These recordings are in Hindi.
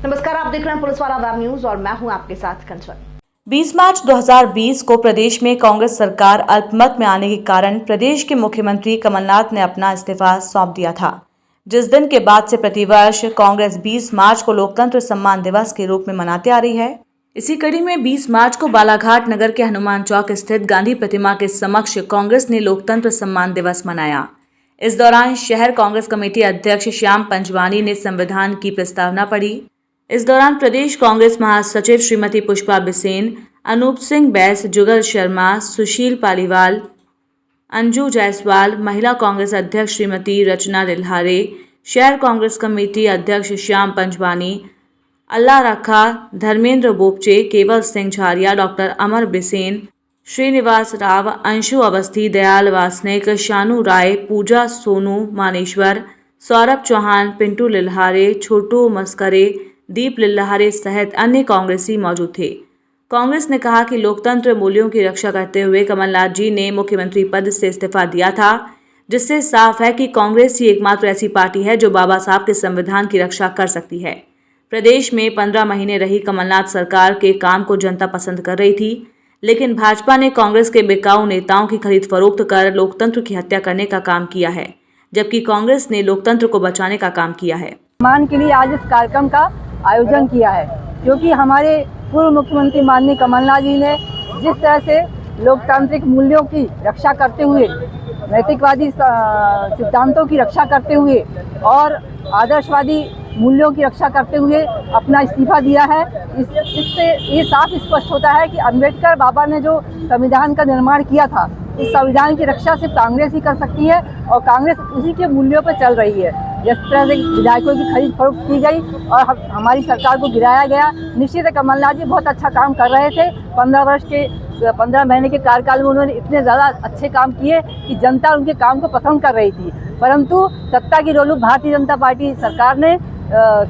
नमस्कार, आप देख रहे हैं पुलिस वाला वेब न्यूज और मैं हूं आपके साथ कंचन। 20 मार्च 2020 को प्रदेश में कांग्रेस सरकार अल्पमत में आने के कारण प्रदेश के मुख्यमंत्री कमलनाथ ने अपना इस्तीफा सौंप दिया था, जिस दिन के बाद से प्रतिवर्ष कांग्रेस 20 मार्च को लोकतंत्र सम्मान दिवस के रूप में मनाते आ रही है। इसी कड़ी में 20 मार्च को बालाघाट नगर के हनुमान चौक स्थित गांधी प्रतिमा के समक्ष कांग्रेस ने लोकतंत्र सम्मान दिवस मनाया। इस दौरान शहर कांग्रेस कमेटी अध्यक्ष श्याम पंजवानी ने संविधान की प्रस्तावना पढ़ी। इस दौरान प्रदेश कांग्रेस महासचिव श्रीमती पुष्पा बिसेन, अनूप सिंह बैस, जुगल शर्मा, सुशील पालीवाल, अंजू जायसवाल, महिला कांग्रेस अध्यक्ष श्रीमती रचना लिल्हारे, शहर कांग्रेस कमेटी अध्यक्ष श्याम पंजवानी, अल्लाह रखा, धर्मेंद्र बोपचे, केवल सिंह झारिया, डॉक्टर अमर बिसेन, श्रीनिवास राव, अंशु अवस्थी, दयाल वासनिक, शानू राय, पूजा सोनू मानेश्वर, सौरभ चौहान, पिंटू लिल्हारे, छोटू मस्करे, दीप लिल्हारे सहित अन्य कांग्रेसी मौजूद थे। कांग्रेस ने कहा कि लोकतंत्र मूल्यों की रक्षा करते हुए कमलनाथ जी ने मुख्यमंत्री पद से इस्तीफा दिया था, जिससे साफ है कि कांग्रेस ही एकमात्र ऐसी पार्टी है जो बाबा साहब के संविधान की रक्षा कर सकती है। प्रदेश में 15 महीने रही कमलनाथ सरकार के काम को जनता पसंद कर रही थी, लेकिन भाजपा ने कांग्रेस के बिकाऊ नेताओं की खरीद फरोख्त कर लोकतंत्र की हत्या करने का काम किया है, जबकि कांग्रेस ने लोकतंत्र को बचाने का काम किया है। सम्मान के लिए आज इस कार्यक्रम का आयोजन किया है, क्योंकि हमारे पूर्व मुख्यमंत्री माननीय कमलनाथ जी ने जिस तरह से लोकतांत्रिक मूल्यों की रक्षा करते हुए, नैतिकवादी सिद्धांतों की रक्षा करते हुए और आदर्शवादी मूल्यों की रक्षा करते हुए अपना इस्तीफा दिया है। इससे ये साफ स्पष्ट होता है कि अम्बेडकर बाबा ने जो संविधान का निर्माण किया था, इस संविधान की रक्षा सिर्फ कांग्रेस ही कर सकती है और कांग्रेस उसी के मूल्यों पर चल रही है। जिस तरह से विधायकों की खरीद फरोख्त की गई और हमारी सरकार को गिराया गया, निश्चित है कमलनाथ जी बहुत अच्छा काम कर रहे थे। 15 महीने के कार्यकाल में उन्होंने इतने ज़्यादा अच्छे काम किए कि जनता उनके काम को पसंद कर रही थी, परंतु सत्ता की लोलुप भारतीय जनता पार्टी सरकार ने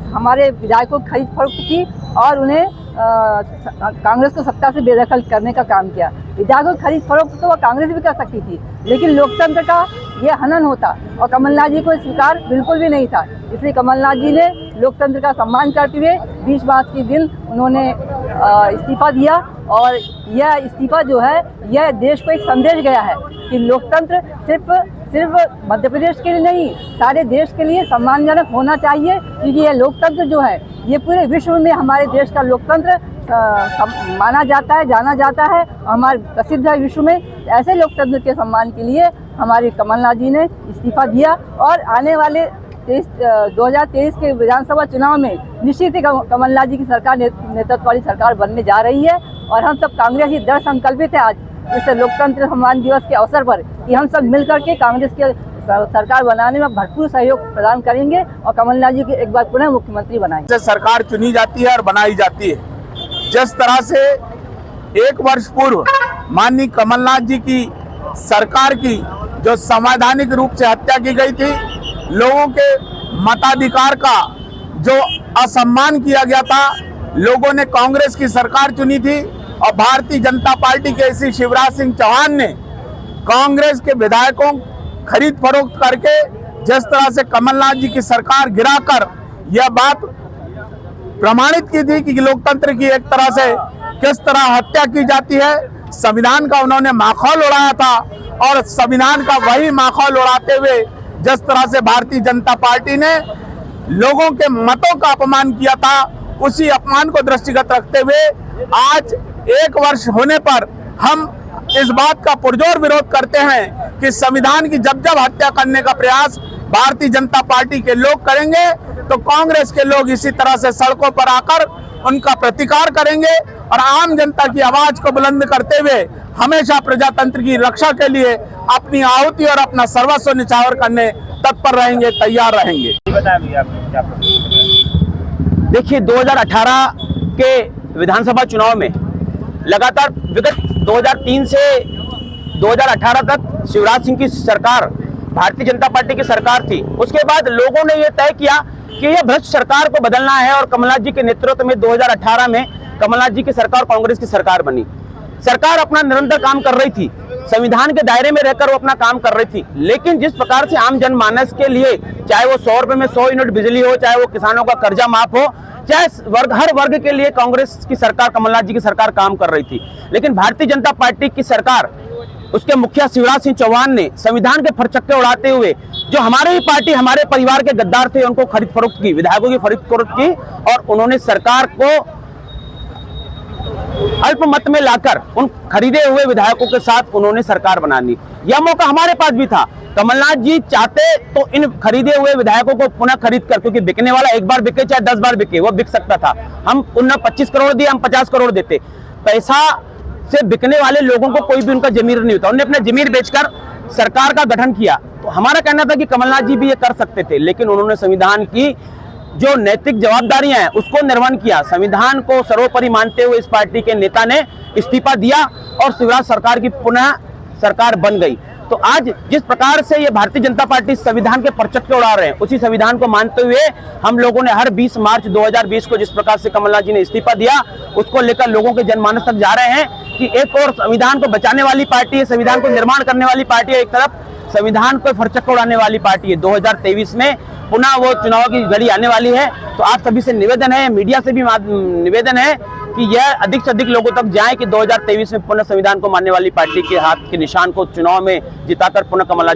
हमारे विधायकों की खरीद फरोख्त की और उन्हें कांग्रेस को सत्ता से बेदखल करने का काम किया। विधायकों की खरीद फरोख्त तो कांग्रेस भी कर सकती थी, लेकिन लोकतंत्र का ये हनन होता और कमलनाथ जी को स्वीकार बिल्कुल भी नहीं था। इसलिए कमलनाथ जी ने लोकतंत्र का सम्मान करते हुए 20 मार्च के दिन उन्होंने इस्तीफा दिया और यह इस्तीफा जो है यह देश को एक संदेश गया है कि लोकतंत्र सिर्फ मध्य प्रदेश के लिए नहीं, सारे देश के लिए सम्मानजनक होना चाहिए, क्योंकि यह लोकतंत्र जो है ये पूरे विश्व में हमारे देश का लोकतंत्र माना जाता है, जाना जाता है, हमारे प्रसिद्ध है विश्व में। ऐसे लोकतंत्र के सम्मान के लिए हमारे कमलनाथ जी ने इस्तीफा दिया और आने वाले 2023 के विधानसभा चुनाव में निश्चित ही कमलनाथ जी की सरकार नेतृत्व वाली सरकार बनने जा रही है और हम सब कांग्रेस ही दृढ़ संकल्पित है आज इस लोकतंत्र सम्मान दिवस के अवसर पर कि हम सब मिलकर के कांग्रेस के सरकार बनाने में भरपूर सहयोग प्रदान करेंगे और कमलनाथ जी को एक बार पुनः मुख्यमंत्री बनाएंगे। सरकार चुनी जाती है और बनाई जाती है। जिस तरह से 1 वर्ष पूर्व माननीय कमलनाथ जी की सरकार की जो संवैधानिक रूप से हत्या की गई थी, लोगों के मताधिकार का जो असम्मान किया गया था, लोगों ने कांग्रेस की सरकार चुनी थी और भारतीय जनता पार्टी के इसी शिवराज सिंह चौहान ने कांग्रेस के विधायकों खरीद फरोख्त करके जिस तरह से कमलनाथ जी की सरकार गिराकर यह बात प्रमाणित की थी कि लोकतंत्र की एक तरह से किस तरह हत्या की जाती है। संविधान का उन्होंने माखौल उड़ाया था और संविधान का वही माखौल उड़ाते हुए जिस तरह से भारतीय जनता पार्टी ने लोगों के मतों का अपमान किया था, उसी अपमान को दृष्टिगत रखते हुए आज 1 वर्ष होने पर हम इस बात का पुरजोर विरोध करते हैं कि संविधान की जब हत्या करने का प्रयास भारतीय जनता पार्टी के लोग करेंगे तो कांग्रेस के लोग इसी तरह से सड़कों पर आकर उनका प्रतिकार करेंगे और आम जनता की आवाज को बुलंद करते हुए हमेशा प्रजातंत्र की रक्षा के लिए अपनी आहुति और अपना सर्वस्व निछावर करने तत्पर रहेंगे, तैयार रहेंगे। देखिए, 2018 के विधानसभा चुनाव में लगातार विगत 2003 से 2018 तक शिवराज सिंह की सरकार भारतीय जनता पार्टी की सरकार थी। उसके बाद लोगों ने यह तय किया कि यह भ्रष्ट सरकार को बदलना है और कमलनाथ जी के नेतृत्व में 2018 में कमलनाथ जी की सरकार कांग्रेस की सरकार बनी। सरकार अपना निरंतर काम कर रही थी, संविधान के दायरे में रहकर वो अपना काम कर रही थी, लेकिन जिस प्रकार से आम जनमानस के लिए चाहे वो 100 रुपए में 100 यूनिट बिजली हो, चाहे वो किसानों का कर्जा माफ हो, वर्ग, हर वर्ग के लिए कांग्रेस की सरकार, कमलनाथ जी की सरकार काम कर रही थी। लेकिन भारतीय जनता पार्टी की सरकार, उसके मुखिया शिवराज सिंह चौहान ने संविधान के फरचक्के उड़ाते हुए जो हमारे ही पार्टी, हमारे परिवार के गद्दार थे, उनको खरीद फरोख्त की, विधायकों की खरीद फरोख्त की, और उन्होंने सरकार को अल्पमत में लाकर उन खरीदे हुए विधायकों के साथ उन्होंने सरकार बना ली। यह मौका हमारे पास भी था। कमलनाथ जी चाहते तो इन खरीदे हुए विधायकों को पुनः खरीद कर, क्योंकि बिकने वाला एक बार बिके चाहे 10 बार बिके, वो बिक सकता था। हम उन्हें 25 करोड़ दिए, हम 50 करोड़ देते। पैसा से बिकने वाले लोगों को कोई भी उनका जमीर नहीं होता। उन्होंने अपना जमीर बेचकर सरकार का गठन किया। तो हमारा कहना था कि कमलनाथ जी भी ये कर सकते थे, लेकिन उन्होंने संविधान की जो नैतिक जवाबदारियां हैं उसको निर्वहन किया। संविधान को सर्वोपरि मानते हुए इस पार्टी के नेता ने इस्तीफा दिया और शिवराज सरकार की पुनः सरकार बन गई। तो आज जिस प्रकार से ये भारतीय जनता पार्टी संविधान के परचक्के उड़ा रहे हैं, उसी संविधान को मानते हुए हम लोगों ने हर 20 मार्च 2020 को जिस प्रकार से कमलनाथ जी ने इस्तीफा दिया, उसको लेकर लोगों के जनमानस तक जा रहे हैं कि एक और संविधान को बचाने वाली पार्टी है, संविधान को निर्माण करने वाली पार्टी है, एक तरफ संविधान को फरचक्का उड़ाने वाली पार्टी है। 2023 में पुनः वो चुनाव की घड़ी आने वाली है। तो आप सभी से निवेदन है, मीडिया से भी निवेदन है कि यह अधिक से अधिक लोगों तक जाए कि 2023 में पुनः संविधान को मानने वाली पार्टी के हाथ के निशान को चुनाव में जिताकर पुनः कमलनाथ